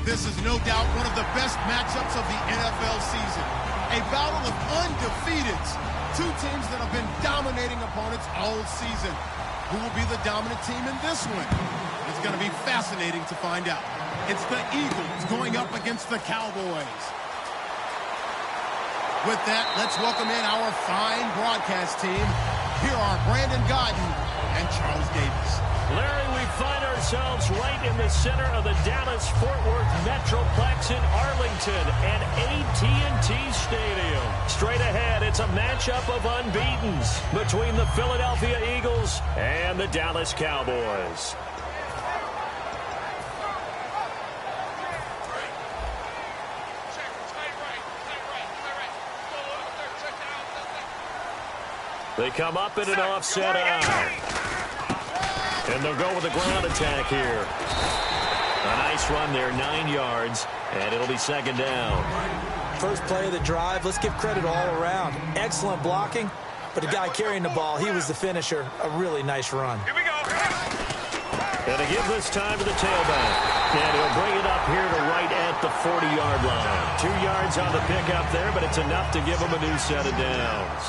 This is no doubt one of the best matchups of the NFL season. A battle of undefeateds. Two teams that have been dominating opponents all season. Who will be the dominant team in this one? It's going to be fascinating to find out. It's the Eagles going up against the Cowboys. With that, let's welcome in our fine broadcast team. Here are Brandon Godden and Charles Davis. Larry, we find ourselves right in the center of the Dallas-Fort Worth Metroplex in Arlington and AT&T Stadium. Straight ahead, it's a matchup of unbeatens between the Philadelphia Eagles and the Dallas Cowboys. They come up in an offset eye. And they'll go with a ground attack here. A nice run there, 9 yards, and it'll be second down. First play of the drive, let's give credit all around. Excellent blocking, but the guy carrying the ball, he was the finisher. A really nice run. Here we go. And to give this time to the tailback. And he'll bring it up here to right at the 40-yard line. 2 yards on the pickup there, but it's enough to give him a new set of downs.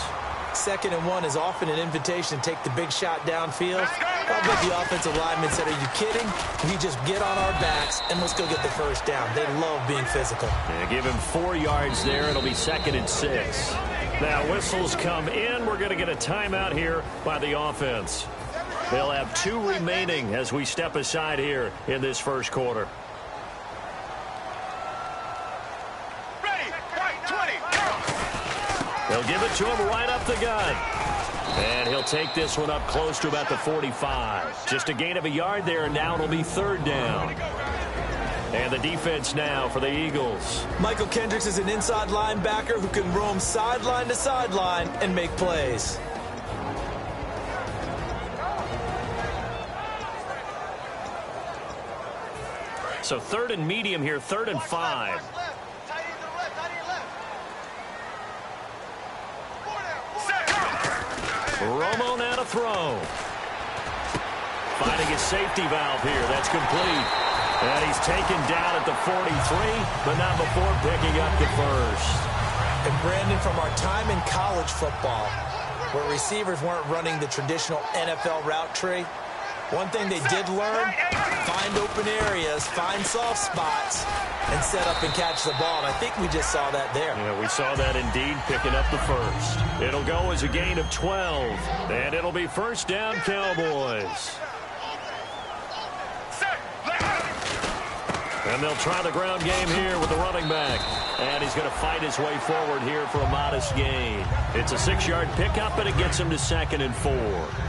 2nd and 1 is often an invitation to take the big shot downfield. I'll bet the offensive lineman said, are you kidding? We just get on our backs and let's go get the first down. They love being physical. Yeah, give him 4 yards there. It'll be 2nd and 6. Now whistles come in. We're going to get a timeout here by the offense. They'll have 2 remaining as we step aside here in this first quarter. They'll give it to him right up the gut. And he'll take this one up close to about the 45. Just a gain of a yard there, and now it'll be 3rd down. And the defense now for the Eagles. Michael Kendricks is an inside linebacker who can roam sideline to sideline and make plays. So 3rd and medium here, 3rd and 5. Romo now to throw. Finding his safety valve here. That's complete. And he's taken down at the 43, but not before picking up the first. And Brandon, from our time in college football, where receivers weren't running the traditional NFL route tree, one thing they did learn, find open areas, find soft spots, and set up and catch the ball. And I think we just saw that there. Yeah, we saw that indeed, picking up the first. It'll go as a gain of 12, and it'll be first down, Cowboys. And they'll try the ground game here with the running back. And he's going to fight his way forward here for a modest gain. It's a 6-yard pickup, and it gets him to 2nd and 4.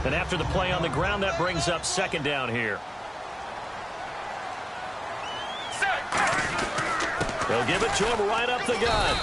And after the play on the ground, that brings up 2nd down here. They'll give it to him right up the gut.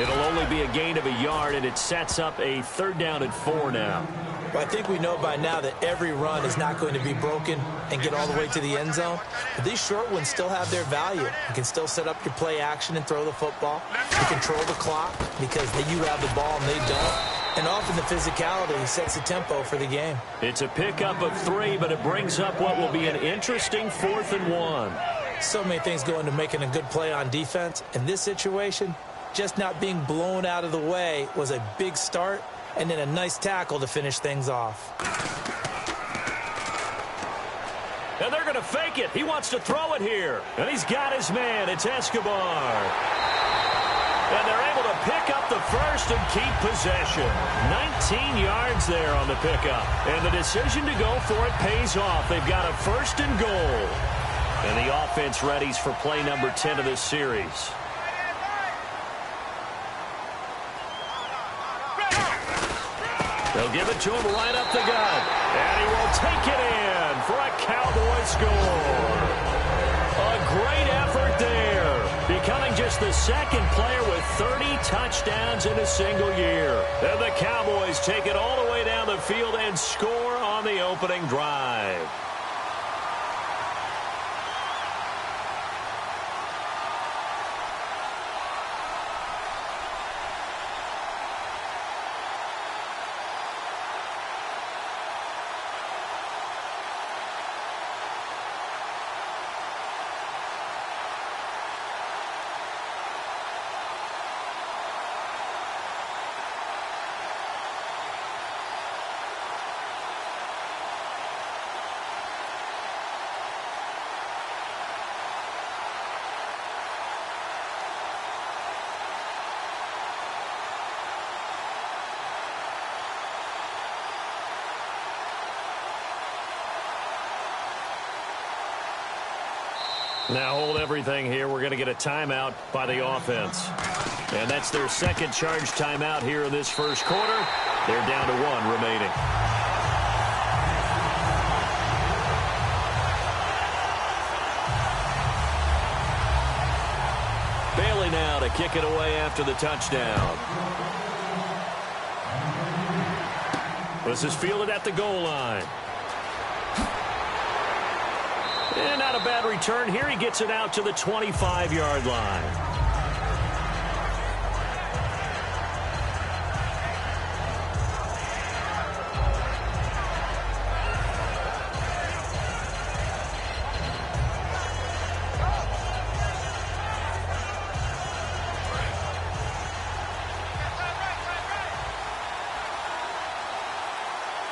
It'll only be a gain of a yard, and it sets up a 3rd down and 4 now. Well, I think we know by now that every run is not going to be broken and get all the way to the end zone. But these short ones still have their value. You can still set up your play action and throw the football. You control the clock because you have the ball and they don't. And often the physicality sets the tempo for the game. It's a pickup of 3, but it brings up what will be an interesting 4th and 1. So many things go into making a good play on defense. In this situation, just not being blown out of the way was a big start. And then a nice tackle to finish things off. And they're going to fake it. He wants to throw it here. And he's got his man. It's Escobar. And they're able to pick up the first and keep possession. 19 yards there on the pickup. And the decision to go for it pays off. They've got a 1st and goal. And the offense readies for play number 10 of this series. They'll give it to him right up the gut. And he will take it in for a Cowboy score. A great effort there. Becoming just the 2nd player with 30 touchdowns in a single year. And the Cowboys take it all the way down the field and score on the opening drive. Now hold everything here. We're going to get a timeout by the offense. And that's their second charge timeout here in this first quarter. They're down to 1 remaining. Bailey now to kick it away after the touchdown. This is fielded at the goal line. And not a bad return here. He gets it out to the 25-yard line.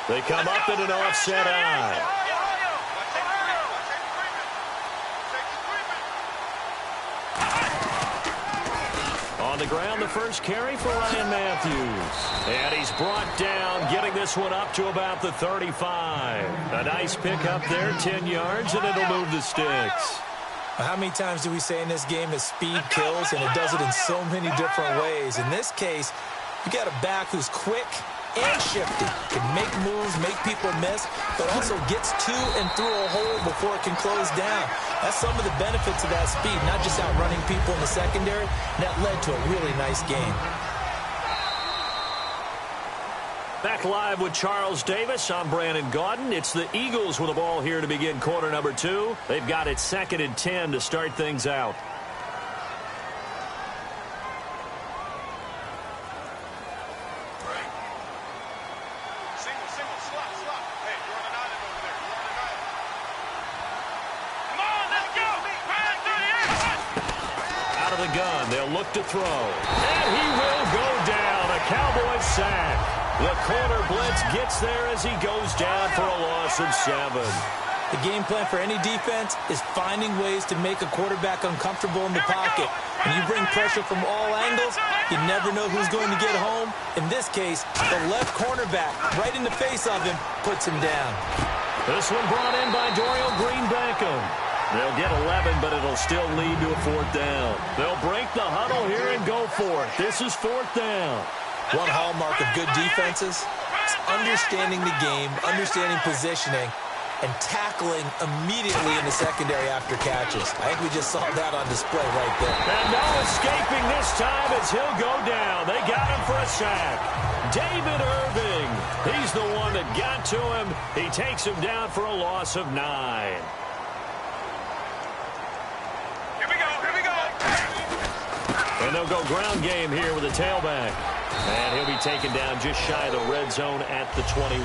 They come up in an offset eye. On the ground, the first carry for Ryan Matthews. And he's brought down, getting this one up to about the 35. A nice pick up there, 10 yards, and it'll move the sticks. How many times do we say in this game that speed kills, and it does it in so many different ways? In this case, you got a back who's quick and shifty, can make moves, make people miss, but also gets to and through a hole before it can close down. That's some of the benefits of that speed, not just outrunning people in the secondary. That led to a really nice game. Back live with Charles Davis. I'm Brandon Gaudin. It's the Eagles with the ball here to begin quarter number 2. They've got it 2nd and 10 to start things out. Gun. They'll look to throw. And he will go down. A Cowboys sack. The corner blitz gets there as he goes down for a loss of 7. The game plan for any defense is finding ways to make a quarterback uncomfortable in the pocket. When you bring pressure from all angles, you never know who's going to get home. In this case, the left cornerback, right in the face of him, puts him down. This one brought in by Dorial Green-Beckham. They'll get 11, but it'll still lead to a 4th down. They'll break the huddle here and go for it. This is 4th down. One hallmark of good defenses is understanding the game, understanding positioning, and tackling immediately in the secondary after catches. I think we just saw that on display right there. And no escaping this time as he'll go down. They got him for a sack. David Irving. He's the one that got to him. He takes him down for a loss of 9. And they'll go ground game here with a tailback. And he'll be taken down just shy of the red zone at the 21.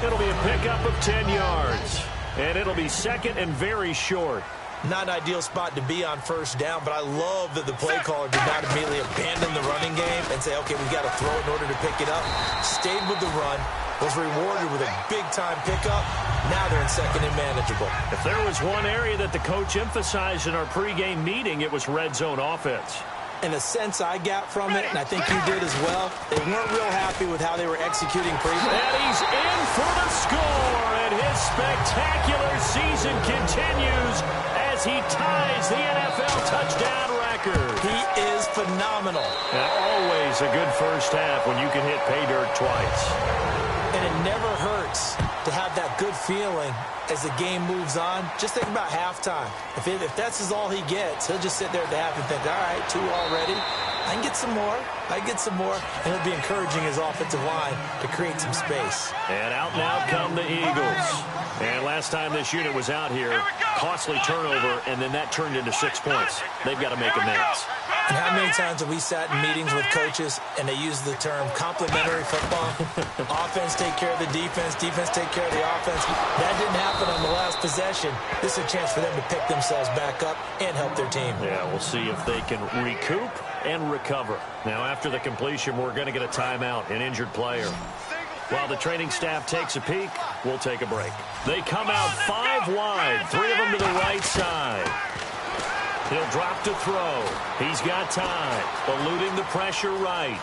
It'll be a pickup of 10 yards. And it'll be 2nd and very short. Not an ideal spot to be on 1st down, but I love that the play caller did not immediately abandon the running game and say, okay, we've got to throw in order to pick it up. Stayed with the run, was rewarded with a big-time pickup. Now they're in 2nd and manageable. If there was one area that the coach emphasized in our pregame meeting, it was red zone offense. And the sense I got from it, and I think you did as well, they weren't real happy with how they were executing previously. And he's in for the score, and his spectacular season continues as he ties the NFL touchdown record. He is phenomenal. And always a good first half when you can hit pay dirt twice. And it never hurts to have that good feeling as the game moves on. Just think about halftime. If that's all he gets, he'll just sit there at the half and think, all right, 2 already. I can get some more. I get some more. And he'll be encouraging his offensive line to create some space. And out now come the Eagles. And last time this unit was out here, costly turnover, and then that turned into 6 points. They've got to make amends. And how many times have we sat in meetings with coaches and they use the term complementary football? Offense take care of the defense, defense take care of the offense. That didn't happen on the last possession. This is a chance for them to pick themselves back up and help their team. Yeah, we'll see if they can recoup and recover. Now, after the completion, we're going to get a timeout, an injured player. While the training staff takes a peek, we'll take a break. They come out 5 wide, 3 of them to the right side. He'll drop to throw. He's got time. Eluding the pressure right.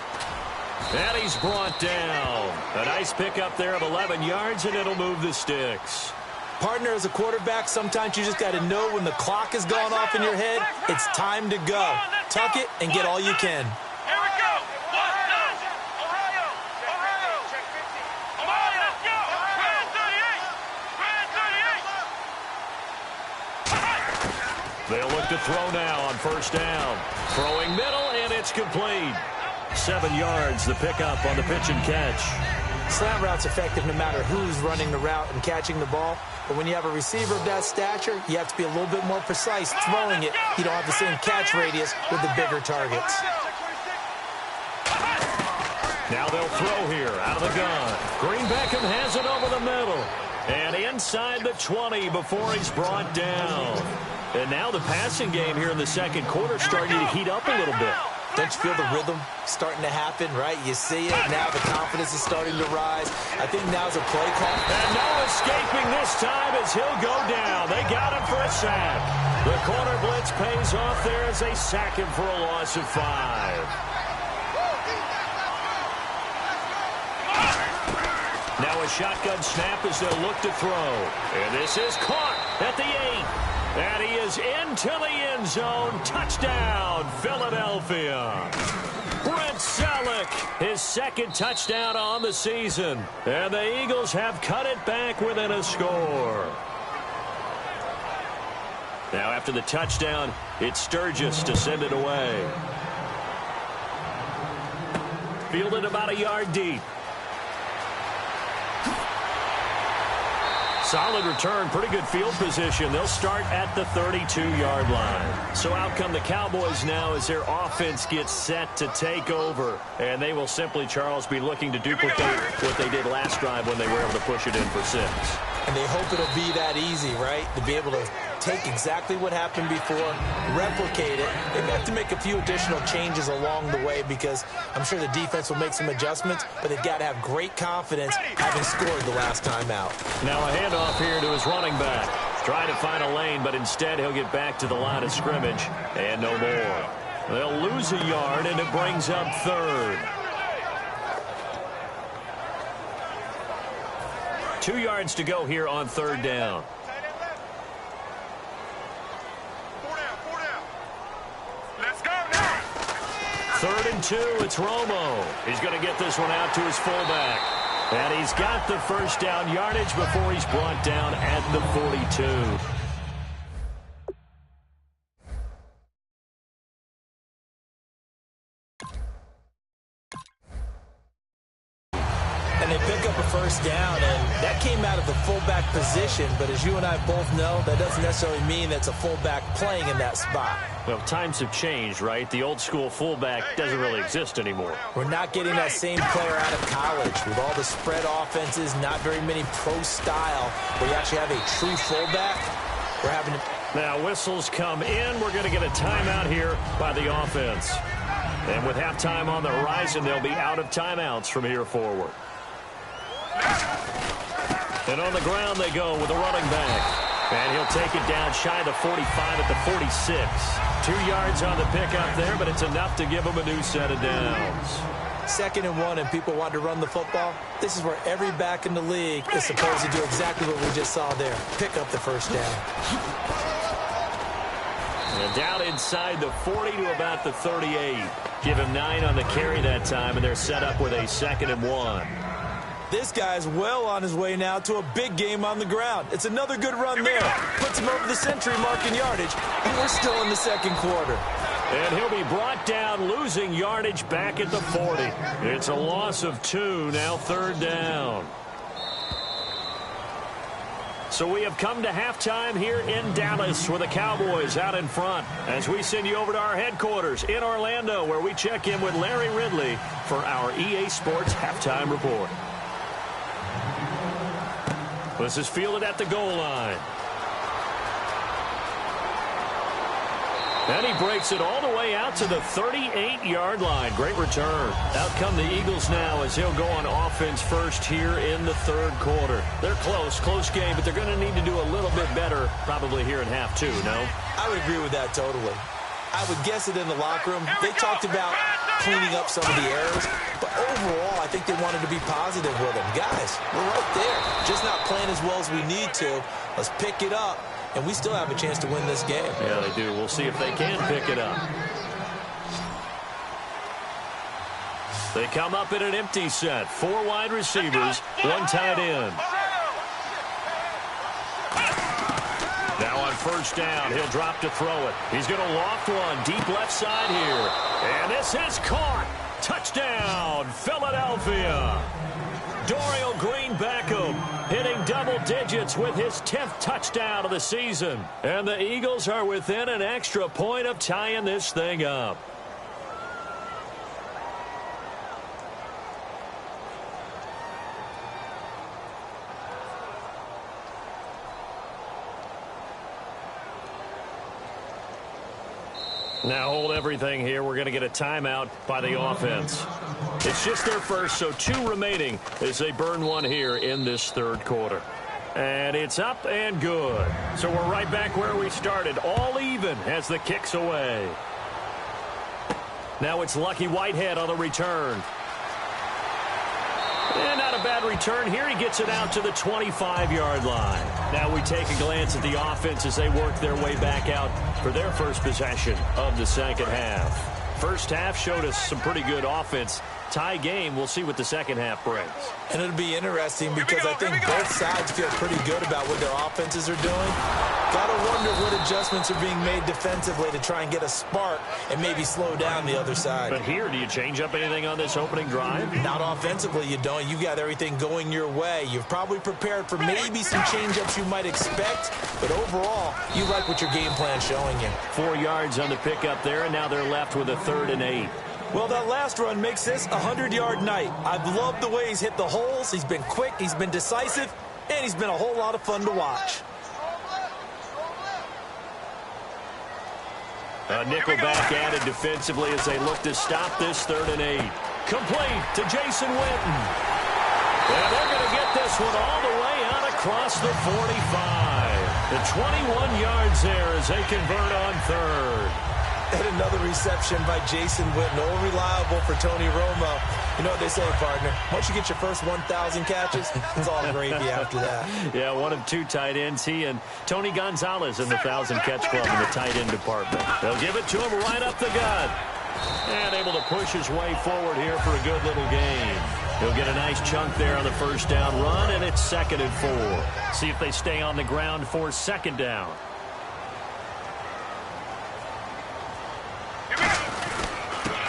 And he's brought down. A nice pickup there of 11 yards, and it'll move the sticks. Partner, as a quarterback, sometimes you just got to know when the clock has gone off in your head, it's time to go. Tuck it and get all you can. Here we go. Ohio. Check 50. Ohio, let's go. Brand 38. They'll look to throw now on first down. Throwing middle, and it's complete. 7 yards, the pickup on the pitch and catch. Slant route's effective no matter who's running the route and catching the ball. But when you have a receiver of that stature, you have to be a little bit more precise throwing it. You don't have the same catch radius with the bigger targets. Now they'll throw here out of the gun. Green Beckham has it over the middle. And inside the 20 before he's brought down. And now the passing game here in the second quarter starting to heat up a little bit. Don't you feel the rhythm starting to happen, right? You see it, now the confidence is starting to rise. I think now's a play call. And no escaping this time as he'll go down. They got him for a sack. The corner blitz pays off there as they sack him for a loss of 5. Now a shotgun snap as they'll look to throw. And this is caught at the 8. And he is into the end zone. Touchdown, Philadelphia. Brent Selleck, his second touchdown on the season. And the Eagles have cut it back within a score. Now after the touchdown, it's Sturgis to send it away. Fielded about a yard deep. Solid return, pretty good field position. They'll start at the 32-yard line. So out come the Cowboys now as their offense gets set to take over. And they will simply, Charles, be looking to duplicate what they did last drive when they were able to push it in for 6. And they hope it'll be that easy, right? To be able to take exactly what happened before, replicate it. They may have to make a few additional changes along the way because I'm sure the defense will make some adjustments, but they've got to have great confidence having scored the last time out. Now a handoff here to his running back. Trying to find a lane, but instead he'll get back to the line of scrimmage and no more. They'll lose a yard, and it brings up 3rd. 2 yards to go here on 3rd down. 4 down. Let's go now. 3rd and 2, it's Romo. He's going to get this one out to his fullback. And he's got the first down yardage before he's brought down at the 42. And they pick up a first down, and that came out of the fullback position. But as you and I both know, that doesn't necessarily mean that's a fullback playing in that spot. Well, times have changed, right? The old school fullback doesn't really exist anymore. We're not getting that same player out of college with all the spread offenses, not very many pro style, where you actually have a true fullback. We're having to... Now whistles come in. We're going to get a timeout here by the offense. And with halftime on the horizon, they'll be out of timeouts from here forward. And on the ground they go with a running back. And he'll take it down shy of the 45 at the 46. 2 yards on the pickup there, but it's enough to give him a new set of downs. 2nd and 1, and people want to run the football. This is where every back in the league is supposed to do exactly what we just saw there. Pick up the first down. And down inside the 40 to about the 38. Give him 9 on the carry that time, and they're set up with a 2nd and 1. This guy's well on his way now to a big game on the ground. It's another good run there. Puts him over the century mark in yardage, and we're still in the second quarter. And he'll be brought down, losing yardage back at the 40. It's a loss of 2, now 3rd down. So we have come to halftime here in Dallas with the Cowboys out in front as we send you over to our headquarters in Orlando where we check in with Larry Ridley for our EA Sports Halftime Report. This is fielded at the goal line. And he breaks it all the way out to the 38-yard line. Great return. Out come the Eagles now as he'll go on offense first here in the 3rd quarter. They're close game, but they're going to need to do a little bit better probably here in half 2, no? I would agree with that totally. I would guess it in the locker room. They talked about cleaning up some of the errors. But overall, I think they wanted to be positive with him. Guys, we're right there. Just not playing as well as we need to. Let's pick it up, and we still have a chance to win this game. Yeah, they do. We'll see if they can pick it up. They come up in an empty set. 4 wide receivers, 1 tight end. Now on first down, he'll drop to throw it. He's going to loft one deep left side here. And this is caught. Touchdown, Philadelphia. Dorial Green-Beckham hitting double digits with his 10th touchdown of the season. And the Eagles are within an extra point of tying this thing up. Now hold everything here. We're going to get a timeout by the offense. It's just their first, so 2 remaining as they burn one here in this third quarter. And it's up and good. So we're right back where we started, all even as the kick's away. Now it's Lucky Whitehead on the return. And not a bad return here. He gets it out to the 25-yard line. Now we take a glance at the offense as they work their way back out for their first possession of the second half. First half showed us some pretty good offense. Tie game. We'll see what the second half brings. And it'll be interesting because I think both sides feel pretty good about what their offenses are doing. Gotta wonder what adjustments are being made defensively to try and get a spark and maybe slow down the other side. But here, do you change up anything on this opening drive? Not offensively, you don't. You've got everything going your way. You've probably prepared for maybe some change-ups you might expect, but overall, you like what your game plan's showing you. 4 yards on the pickup there, and now they're left with a 3rd and 8. Well, that last run makes this a 100-yard night. I've loved the way he's hit the holes. He's been quick, he's been decisive, and he's been a whole lot of fun to watch. A nickel back added defensively as they look to stop this 3rd and 8. Complete to Jason Witten. And they're going to get this one all the way out across the 45. The 21 yards there as they convert on 3rd. And another reception by Jason Witten, all reliable for Tony Romo. You know what they say, partner? Once you get your first 1,000 catches, it's all gravy after that. Yeah, one of 2 tight ends. He and Tony Gonzalez in the 1,000-catch club in the tight end department. They'll give it to him right up the gut. And able to push his way forward here for a good little gain. He'll get a nice chunk there on the first down run, and it's 2nd and 4. See if they stay on the ground for 2nd down.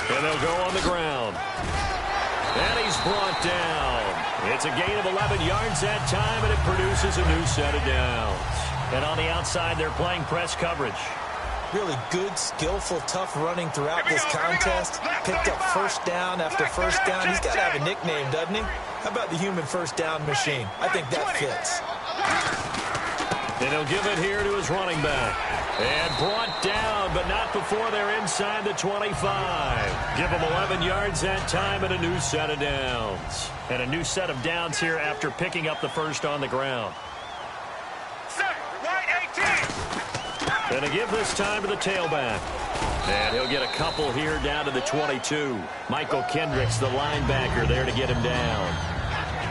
And they'll go on the ground. And he's brought down. It's a gain of 11 yards that time, and it produces a new set of downs. And on the outside, they're playing press coverage. Really good, skillful, tough running throughout this contest. Picked up first down after first down. He's got to have a nickname, doesn't he? How about the human first down machine? I think that fits. And he'll give it here to his running back. And brought down, but not before they're inside the 25. Give them 11 yards that time and a new set of downs. And a new set of downs here after picking up the first on the ground. Right 18. And to give this time to the tailback. And he'll get a couple here down to the 22. Michael Kendricks, the linebacker, there to get him down.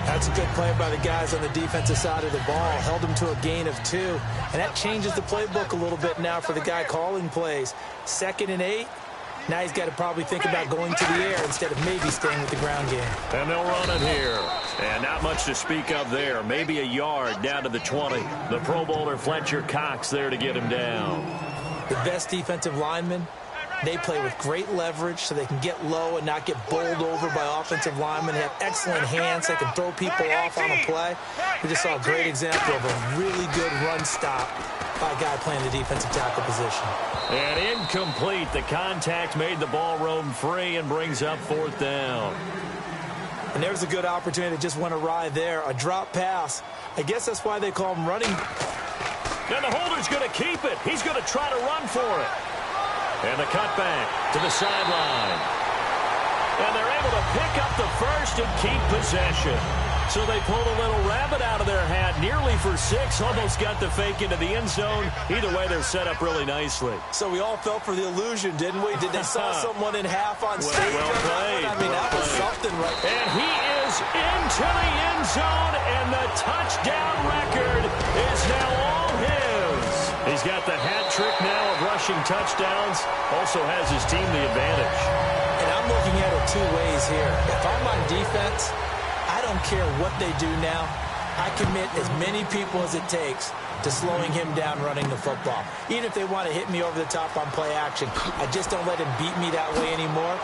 That's a good play by the guys on the defensive side of the ball. Held him to a gain of 2. And that changes the playbook a little bit now for the guy calling plays. 2nd and 8. Now he's got to probably think about going to the air instead of maybe staying with the ground game. And they'll run it here. And not much to speak of there. Maybe a yard down to the 20. The Pro Bowler Fletcher Cox there to get him down. The best defensive linemen, they play with great leverage so they can get low and not get bowled over by offensive linemen. They have excellent hands. They can throw people off on a play. We just saw a great example of a really good run stop by a guy playing the defensive tackle position. And incomplete. The contact made the ball roam free and brings up 4th down. And there's a good opportunity that just went awry there. A drop pass. I guess that's why they call him running. And the holder's going to keep it. He's going to try to run for it. And the cutback to the sideline. And they're able to pick up the first and keep possession. So they pulled a little rabbit out of their hat, nearly for 6, almost got the fake into the end zone. Either way, they're set up really nicely. So we all fell for the illusion, didn't we? Did they saw someone in half on stage? Well played. I mean, that was something right there. And he is into the end zone, and the touchdown record is now all his. He's got the hat trick now of rushing touchdowns. Also has his team the advantage. And I'm looking at it 2 ways here. If I'm on defense, I don't care what they do now. I commit as many people as it takes to slowing him down running the football. Even if they want to hit me over the top on play action, I just don't let him beat me that way anymore.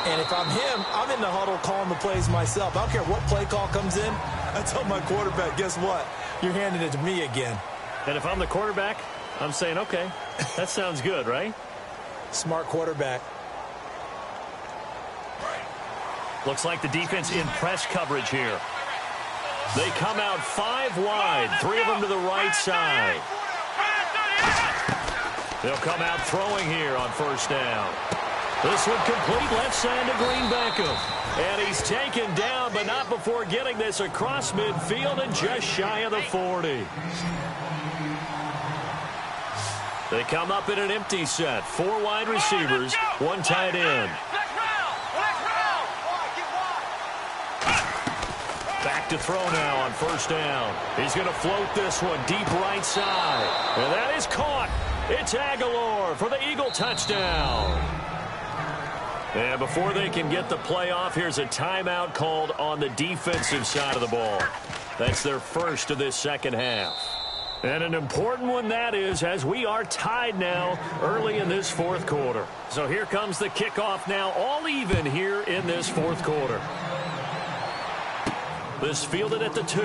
And if I'm him, I'm in the huddle calling the plays myself. I don't care what play call comes in. I tell my quarterback, guess what? You're handing it to me again. And if I'm the quarterback, I'm saying, okay, that sounds good, right? Smart quarterback. Looks like the defense in press coverage here. They come out 5 wide, 3 of them to the right side. They'll come out throwing here on first down. This one complete left side to Green Beckham. And he's taken down, but not before getting this across midfield and just shy of the 40. They come up in an empty set. 4 wide receivers, 1 tight end. Back to throw now on first down. He's going to float this one deep right side. And that is caught. It's Aguilar for the Eagle touchdown. And before they can get the play off, here's a timeout called on the defensive side of the ball. That's their first of this second half. And an important one that is, as we are tied now early in this fourth quarter. So here comes the kickoff now, all even here in this fourth quarter. This fielded at the 2.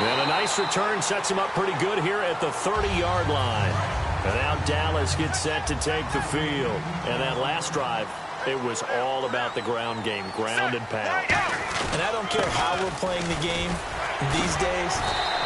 And a nice return sets him up pretty good here at the 30-yard line. And now Dallas gets set to take the field. And that last drive, it was all about the ground game, ground and pound. And I don't care how we're playing the game these days,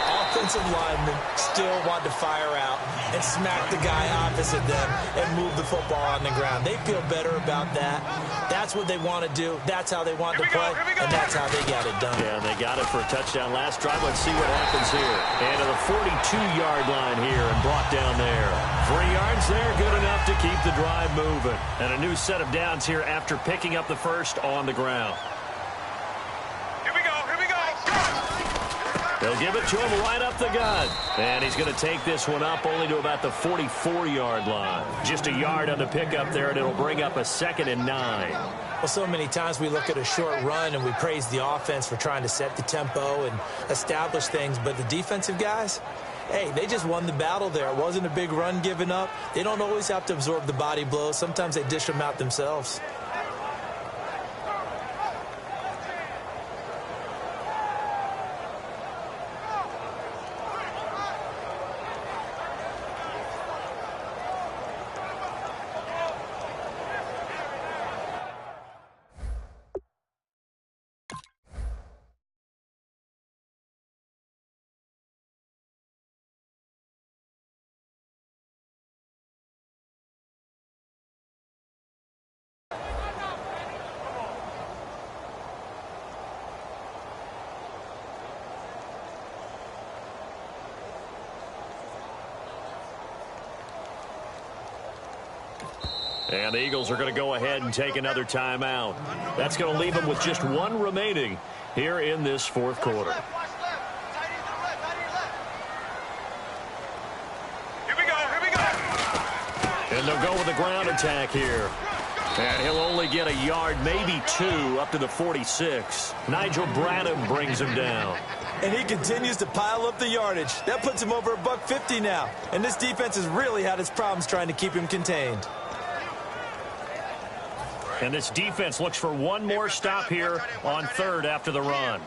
offensive linemen still want to fire out and smack the guy opposite them and move the football on the ground. They feel better about that. That's what they want to do. That's how they want to play, and that's how they got it done. Yeah, and they got it for a touchdown last drive. Let's see what happens here. And to the 42-yard line here and brought down there. 3 yards there, good enough to keep the drive moving. And a new set of downs here after picking up the first on the ground. They'll give it to him right up the gut. And he's going to take this one up only to about the 44-yard line. Just a yard on the pickup there, and it'll bring up a 2nd and 9. Well, so many times we look at a short run and we praise the offense for trying to set the tempo and establish things. But the defensive guys, hey, they just won the battle there. It wasn't a big run given up. They don't always have to absorb the body blows. Sometimes they dish them out themselves. And the Eagles are going to go ahead and take another timeout. That's going to leave them with just 1 remaining here in this fourth quarter. Here we go. And they'll go with a ground attack here. And he'll only get a yard, maybe 2, up to the 46. Nigel Bradham brings him down. And he continues to pile up the yardage. That puts him over $150 now. And this defense has really had its problems trying to keep him contained. And this defense looks for 1 more stop here on 3rd after the run.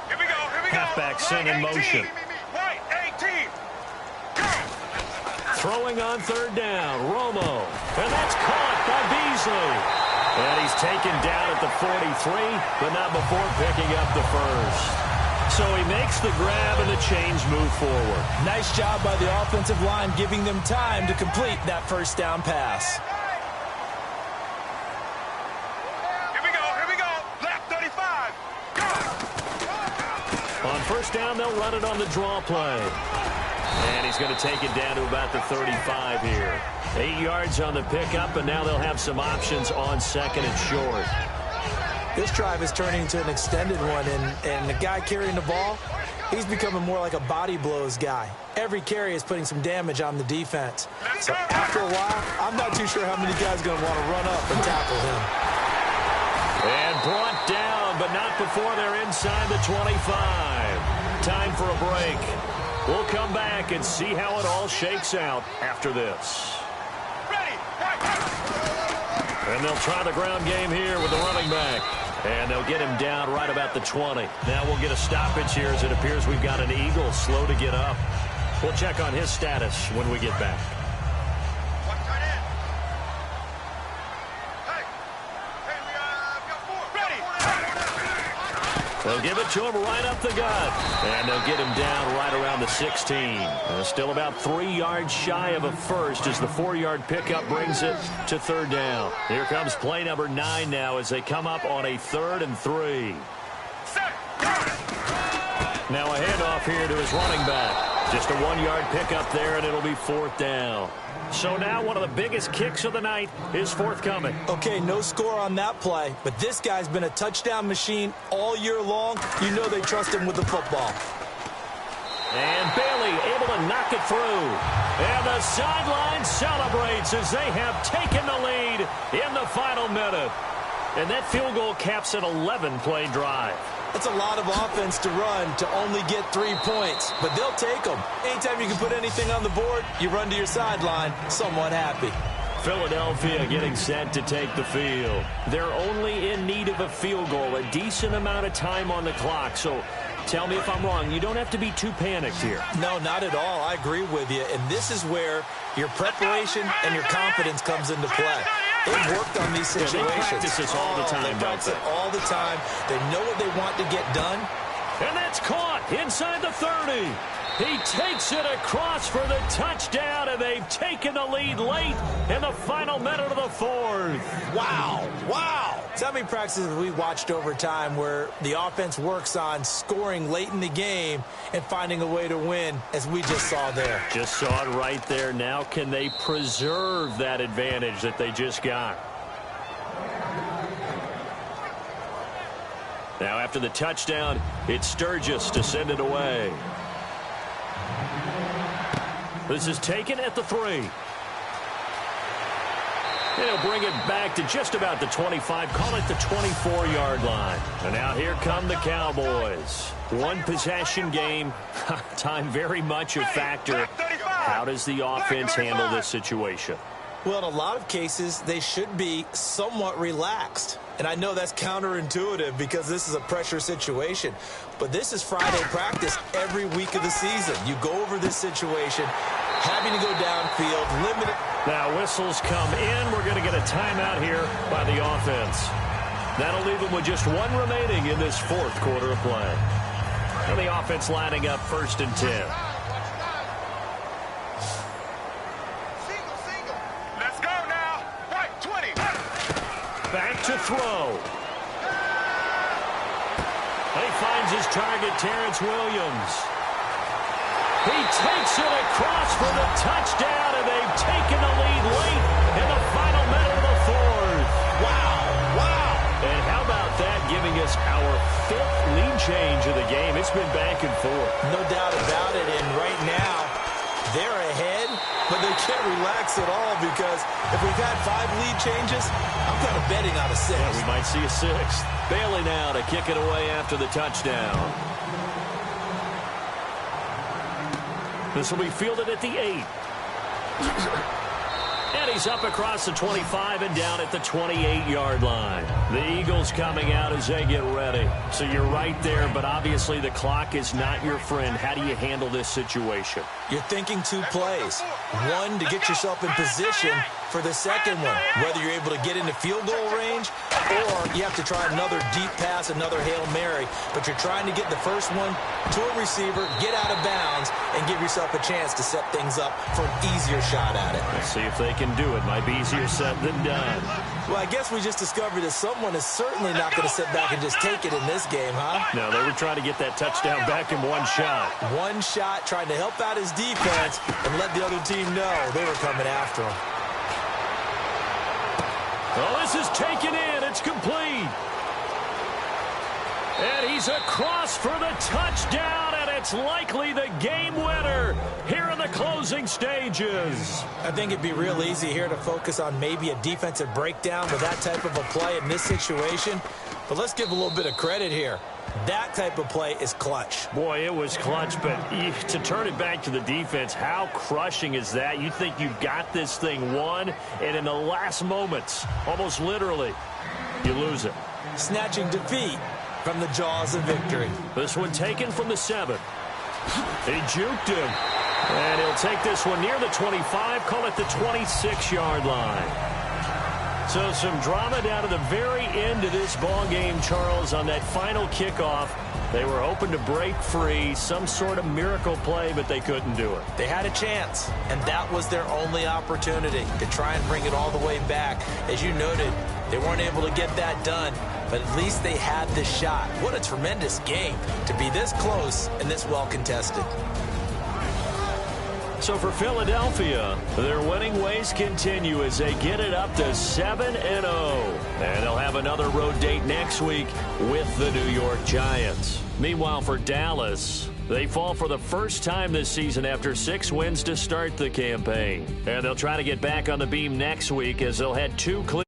Here we go. Halfback sent in motion. Right, 18. Throwing on 3rd down, Romo. And that's caught by Beasley. And he's taken down at the 43, but not before picking up the first. So he makes the grab and the chains move forward. Nice job by the offensive line giving them time to complete that first down pass. first down, they'll run it on the draw play. And he's going to take it down to about the 35 here. 8 yards on the pickup, and now they'll have some options on second and short. This drive is turning into an extended one, and the guy carrying the ball, he's becoming more like a body blows guy. Every carry is putting some damage on the defense. So after a while, I'm not too sure how many guys are going to want to run up and tackle him. And brought down, but not before they're inside the 25. Time for a break. We'll come back and see how it all shakes out after this. And they'll try the ground game here with the running back. And they'll get him down right about the 20. Now we'll get a stoppage here as it appears we've got an Eagle slow to get up. We'll check on his status when we get back. They'll give it to him right up the gut. And they'll get him down right around the 16. Still about 3 yards shy of a first as the 4-yard pickup brings it to third down. Here comes play number 9 now as they come up on a 3rd and 3. Now a handoff here to his running back. Just a 1-yard pickup there, and it'll be 4th down. So now one of the biggest kicks of the night is forthcoming. Okay, no score on that play, but this guy's been a touchdown machine all year long. You know they trust him with the football. And Bailey able to knock it through. And the sideline celebrates as they have taken the lead in the final minute. And that field goal caps an 11-play drive. That's a lot of offense to run to only get 3 points, but they'll take them. Anytime you can put anything on the board, you run to your sideline, somewhat happy. Philadelphia getting set to take the field. They're only in need of a field goal, a decent amount of time on the clock. So tell me if I'm wrong. You don't have to be too panicked here. No, not at all. I agree with you. And this is where your preparation and your confidence comes into play. They've worked on these situations. Yeah, they practice this all the time. They practice it all the time. They know what they want to get done. And that's caught inside the 30. He takes it across for the touchdown, and they've taken the lead late in the final minute of the 4th. Wow. Wow. So many practices we watched over time where the offense works on scoring late in the game and finding a way to win, as we just saw there. Just saw it right there. Now can they preserve that advantage that they just got? Now after the touchdown, it's Sturgis to send it away. This is taken at the 3. They'll bring it back to just about the 25, call it the 24-yard line. And now here come the Cowboys. One possession game, time very much a factor. How does the offense handle this situation? Well, in a lot of cases, they should be somewhat relaxed. And I know that's counterintuitive because this is a pressure situation. But this is Friday practice every week of the season. You go over this situation, having to go downfield, limited. Now whistles come in. We're going to get a timeout here by the offense. That'll leave them with just 1 remaining in this 4th quarter of play. And the offense lining up 1st and 10. Back to throw. He finds his target, Terrence Williams. He takes it across for the touchdown, and they've taken the lead late in the final minute of the 4th. Wow, wow. And how about that, giving us our 5th lead change of the game? It's been back and forth. No doubt about it, and right now, they're ahead, but they can't relax at all because if we've had 5 lead changes, I'm kind of betting on a 6th. Yeah, we might see a 6th. Bailey now to kick it away after the touchdown. This will be fielded at the 8. And he's up across the 25 and down at the 28-yard line. The Eagles coming out as they get ready. So you're right there, but obviously the clock is not your friend. How do you handle this situation? You're thinking 2 plays. 1 to get yourself in position for the second one, whether you're able to get into field goal range or you have to try another deep pass, another Hail Mary, but you're trying to get the first one to a receiver, get out of bounds, and give yourself a chance to set things up for an easier shot at it. Let's see if they can do it. Might be easier said than done. Well, I guess we just discovered that someone is certainly not going to sit back and just take it in this game, huh? No, they were trying to get that touchdown back in one shot. One shot, trying to help out his defense and let the other team know they were coming after him. Oh, this is taken in. It's complete. And he's across for the touchdown, and it's likely the game winner here in the closing stages. I think it'd be real easy here to focus on maybe a defensive breakdown with that type of a play in this situation. But let's give a little bit of credit here. That type of play is clutch. Boy, it was clutch, but to turn it back to the defense, how crushing is that? You think you've got this thing won, and in the last moments, almost literally, you lose it. Snatching defeat from the jaws of victory. This one taken from the 7. He juked him. And he'll take this one near the 25, call it the 26-yard line. So some drama down to the very end of this ball game, Charles, on that final kickoff. They were hoping to break free, some sort of miracle play, but they couldn't do it. They had a chance, and that was their only opportunity to try and bring it all the way back. As you noted, they weren't able to get that done, but at least they had the shot. What a tremendous game to be this close and this well contested. So for Philadelphia, their winning ways continue as they get it up to 7-0. And they'll have another road date next week with the New York Giants. Meanwhile, for Dallas, they fall for the first time this season after 6 wins to start the campaign. And they'll try to get back on the beam next week as they'll head 2 clear.